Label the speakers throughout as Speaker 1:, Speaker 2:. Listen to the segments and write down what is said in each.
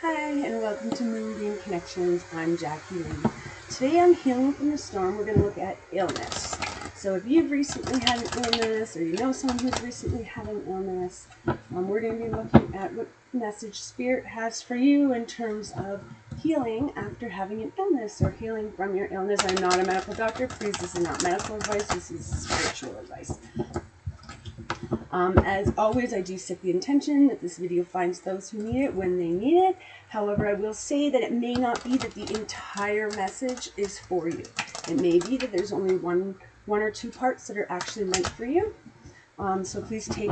Speaker 1: Hi, and welcome to Moonbeam Connections. I'm Jacqui-Leigh. Today I'm healing from the storm. We're going to look at illness. So if you've recently had an illness, or you know someone who's recently had an illness, we're going to be looking at what message Spirit has for you in terms of healing after having an illness or healing from your illness. I'm not a medical doctor. Please, this is not medical advice. This is spiritual advice. As always, I do set the intention that this video finds those who need it when they need it. However, I will say that it may not be that the entire message is for you. It may be that there's only one or two parts that are actually meant for you. So please take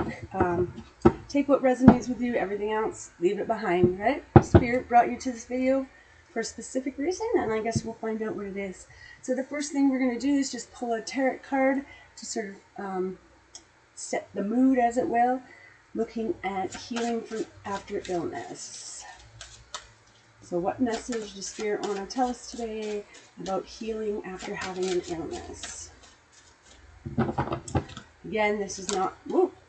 Speaker 1: what resonates with you. Everything else, leave it behind, right? Spirit brought you to this video for a specific reason, and I guess we'll find out what it is. So the first thing we're going to do is just pull a tarot card to sort of set the mood, as it will, looking at healing from after illness. So what message does Spirit want to tell us today about healing after having an illness? Again, this is not,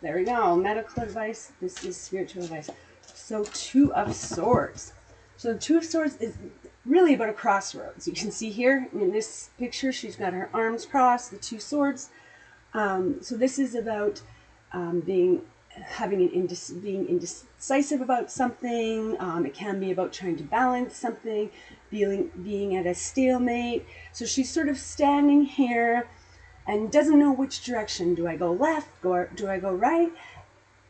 Speaker 1: there we go, medical advice. This is spiritual advice. So Two of Swords. So the Two of Swords is really about a crossroads. You can see here in this picture, she's got her arms crossed, the two swords. So this is about being indecisive about something. It can be about trying to balance something, being at a stalemate. So she's sort of standing here and doesn't know which direction. Do I go left? Do I go right?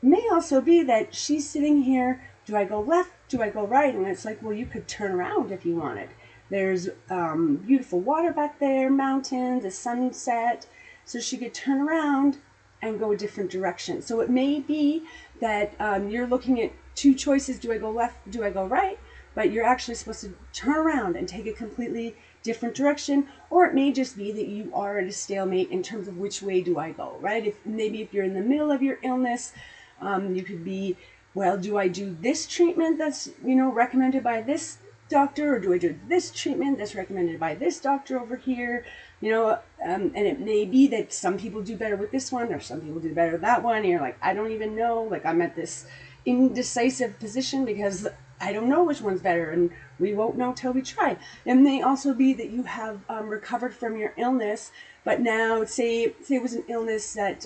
Speaker 1: It may also be that she's sitting here. Do I go left? Do I go right? And it's like, well, you could turn around if you wanted. There's beautiful water back there, mountains, a sunset. So she could turn around and go a different direction. So it may be that you're looking at two choices. Do I go left? Do I go right? But you're actually supposed to turn around and take a completely different direction. Or it may just be that you are at a stalemate in terms of which way do I go, right? Maybe if you're in the middle of your illness, you could be, well, do I do this treatment that's, recommended by this doctor, or do I do this treatment that's recommended by this doctor over here? And it may be that some people do better with this one, or some people do better with that one, and you're like, I don't even know, like I'm at this indecisive position because I don't know which one's better, and we won't know till we try. It may also be that you have recovered from your illness, but now say it was an illness that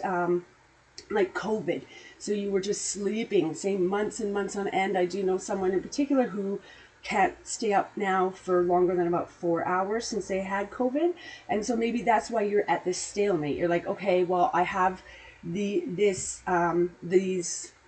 Speaker 1: like COVID, so you were just sleeping, say months and months on end. I do know someone in particular who can't stay up now for longer than about 4 hours since they had COVID. And so maybe that's why you're at this stalemate. You're like, okay, well, I have these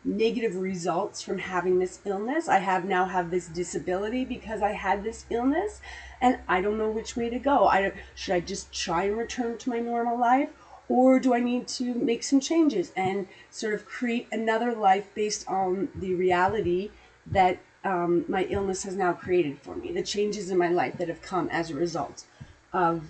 Speaker 1: negative results from having this illness. I now have this disability because I had this illness, and I don't know which way to go. Should I just try and return to my normal life? Or do I need to make some changes and sort of create another life based on the reality that my illness has now created for me, the changes in my life that have come as a result of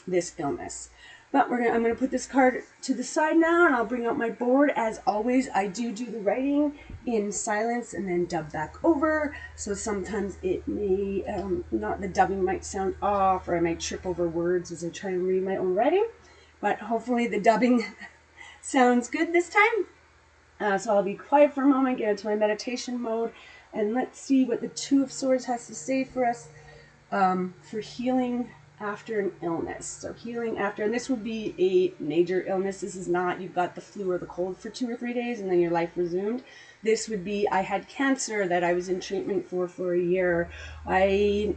Speaker 1: this illness. But I'm going to put this card to the side now, and I'll bring out my board. As always, I do the writing in silence and then dub back over. So sometimes it may, the dubbing might sound off, or I might trip over words as I try and read my own writing. But hopefully the dubbing sounds good this time. So I'll be quiet for a moment, get into my meditation mode, and let's see what the Two of Swords has to say for us for healing after an illness. So healing after, and this would be a major illness. This is not, you've got the flu or the cold for 2 or 3 days and then your life resumed. This would be, I had cancer that I was in treatment for a year. I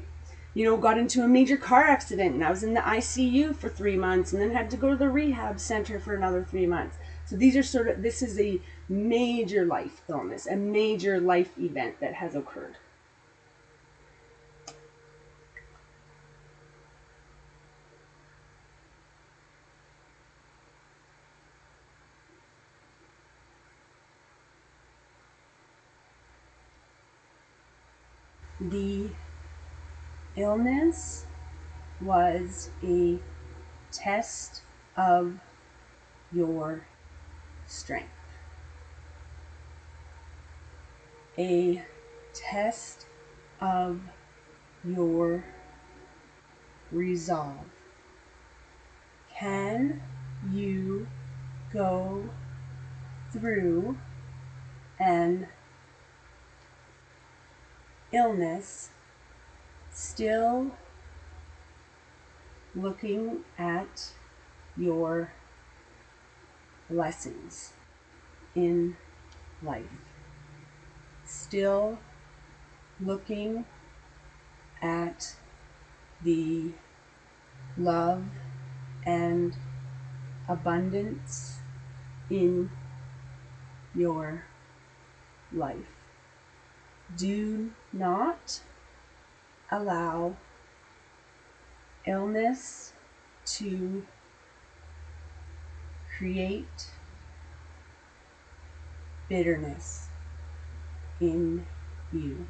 Speaker 1: got into a major car accident and I was in the ICU for 3 months and then had to go to the rehab center for another 3 months. So these are this is a major life illness, a major life event that has occurred. The illness was a test of your strength, a test of your resolve. Can you go through an illness, still looking at your blessings in life, still looking at the love and abundance in your life. Do not allow illness to create bitterness in you.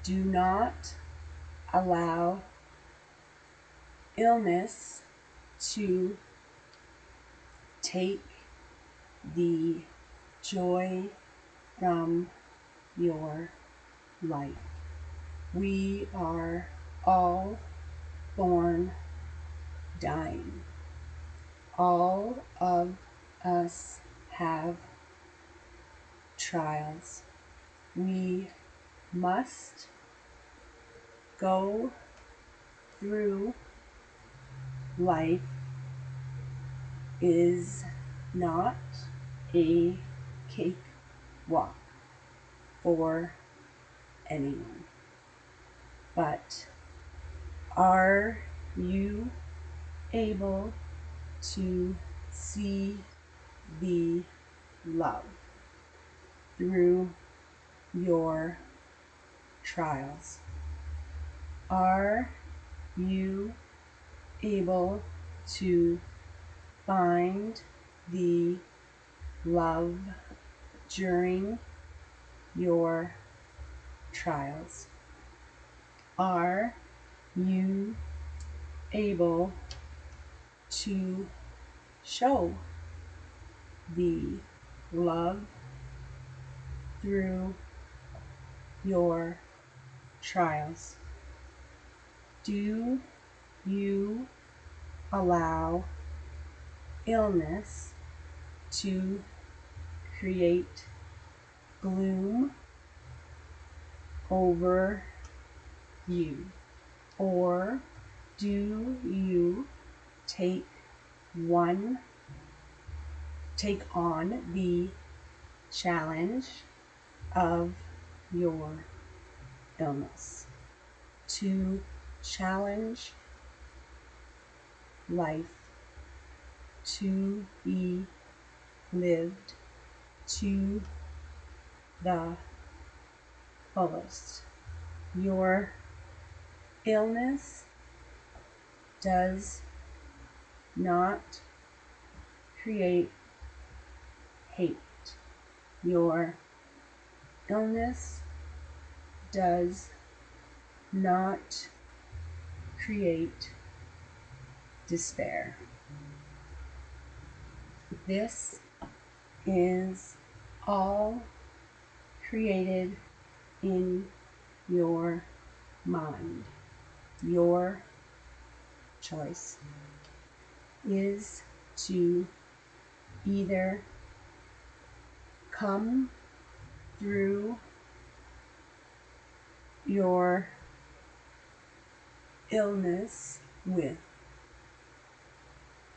Speaker 1: Do not allow illness to take the joy from your life. We are all born dying. All of us have trials. We must go through life. Is not a cakewalk for anyone. But are you able to see the love through your trials? Are you able to find the love during your trials? Are you able to show the love through your trials? Do you allow illness to create gloom over you? Or do you take on the challenge of your illness, to challenge life to be lived to the fullest? Your illness does not create hate. Your illness does not create despair. This is all created in your mind. Your choice is to either come through your illness with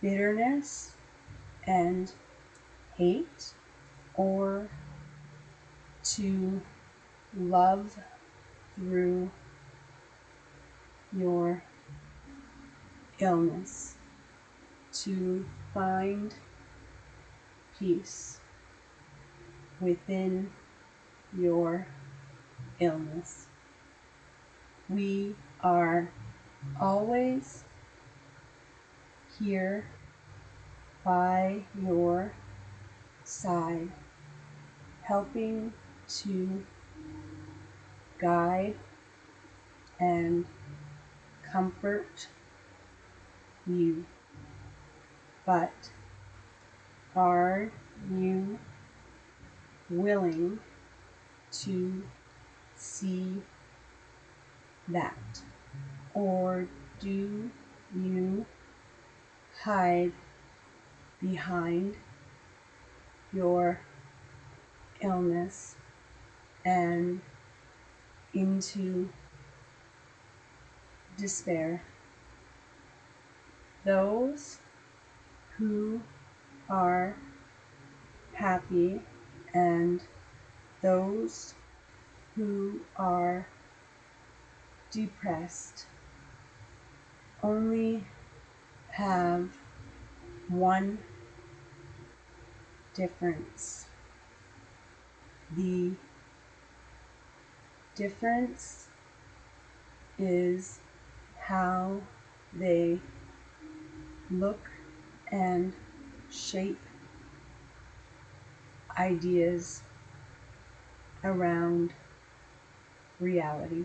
Speaker 1: bitterness and hate, or to love through your illness, to find peace within your illness. We are always here by your side, helping to guide and comfort you. But are you willing to see that? Or do you hide behind your illness and into despair. Those who are happy and those who are depressed only have one difference. The difference is how they look and shape ideas around reality.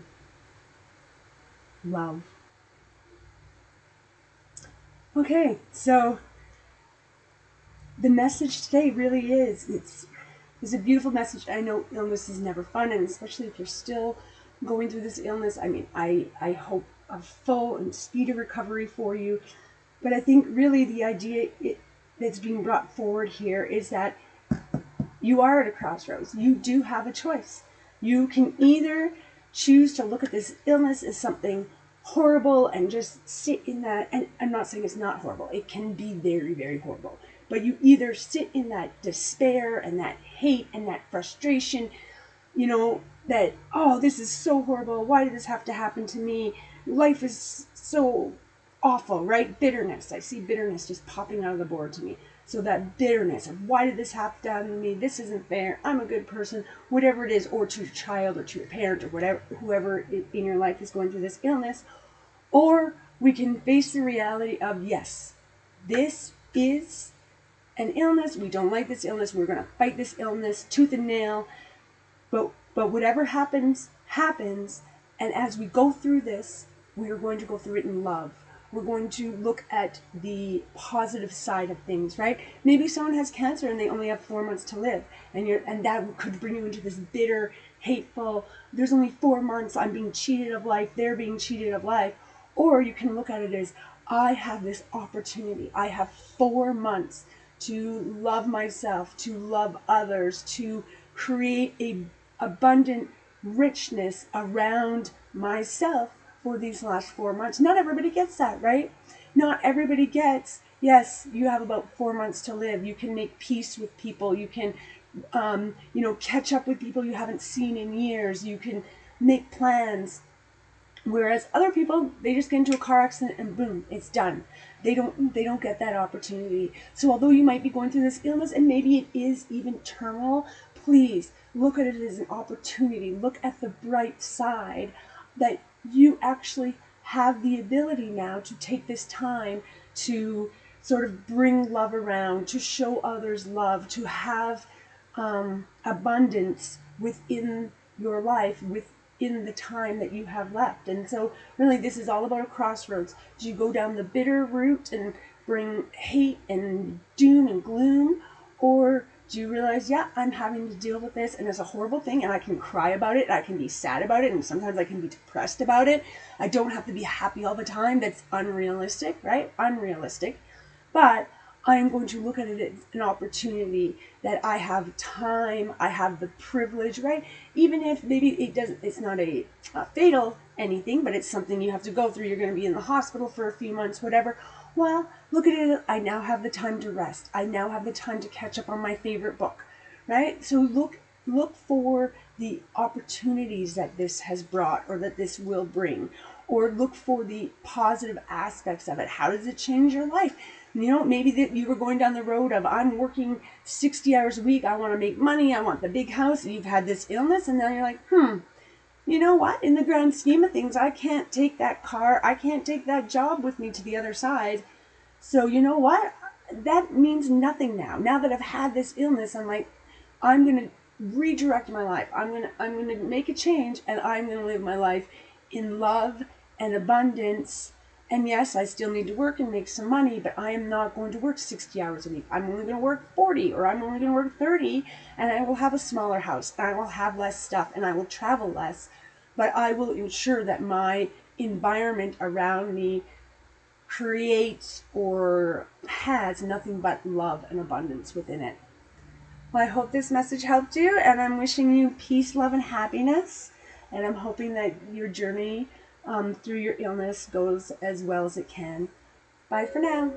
Speaker 1: Love. Okay, so the message today really is, it's a beautiful message. I know illness is never fun, and especially if you're still going through this illness, I mean, I hope a full and speedy recovery for you. But I think really the idea that's being brought forward here is that you are at a crossroads. You do have a choice. You can either choose to look at this illness as something horrible and just sit in that, and I'm not saying it's not horrible. It can be very, very horrible. But you either sit in that despair and that hate and that frustration, you know, that, oh, this is so horrible. Why did this have to happen to me? Life is so awful, right? Bitterness. I see bitterness just popping out of the board to me. So that bitterness of why did this happen to me? This isn't fair. I'm a good person, whatever it is, or to your child or to your parent or whatever, whoever in your life is going through this illness. Or we can face the reality of, yes, this is an illness. We don't like this illness. We're going to fight this illness tooth and nail. But whatever happens, happens. And as we go through this, we are going to go through it in love. We're going to look at the positive side of things, right? Maybe someone has cancer and they only have 4 months to live. And that could bring you into this bitter, hateful, there's only 4 months, I'm being cheated of life, they're being cheated of life. Or you can look at it as, I have this opportunity. I have 4 months to love myself, to love others, to create a abundant richness around myself for these last 4 months. Not everybody gets that, right? Not everybody gets, yes, you have about 4 months to live. You can make peace with people. You can, catch up with people you haven't seen in years. You can make plans. Whereas other people, they just get into a car accident and boom, it's done. They don't get that opportunity. So although you might be going through this illness and maybe it is even terminal, please look at it as an opportunity. Look at the bright side that you actually have the ability now to take this time to sort of bring love around, to show others love, to have abundance within your life, within the time that you have left. And so really this is all about a crossroads. Do you go down the bitter route and bring hate and doom and gloom, or do you realize, yeah, I'm having to deal with this and it's a horrible thing and I can cry about it, I can be sad about it, and sometimes I can be depressed about it. I don't have to be happy all the time. That's unrealistic, right? Unrealistic. But I'm going to look at it as an opportunity that I have time, I have the privilege, right? Even if maybe it's not a fatal anything, but it's something you have to go through. You're going to be in the hospital for a few months, whatever. Well, look at it. I now have the time to rest. I now have the time to catch up on my favorite book, right? So look for the opportunities that this has brought or that this will bring, or look for the positive aspects of it. How does it change your life? Maybe that you were going down the road of, I'm working 60 hours a week. I want to make money. I want the big house. And you've had this illness. And now you're like, you know what? In the grand scheme of things, I can't take that car. I can't take that job with me to the other side. So you know what? That means nothing now. Now that I've had this illness, I'm like, I'm going to redirect my life. I'm going to make a change, and I'm going to live my life in love and abundance. And yes, I still need to work and make some money, but I am not going to work 60 hours a week. I'm only going to work 40, or I'm only going to work 30, and I will have a smaller house, and I will have less stuff, and I will travel less. But I will ensure that my environment around me creates or has nothing but love and abundance within it. Well, I hope this message helped you, and I'm wishing you peace, love, and happiness. And I'm hoping that your journey through your illness goes as well as it can. Bye for now.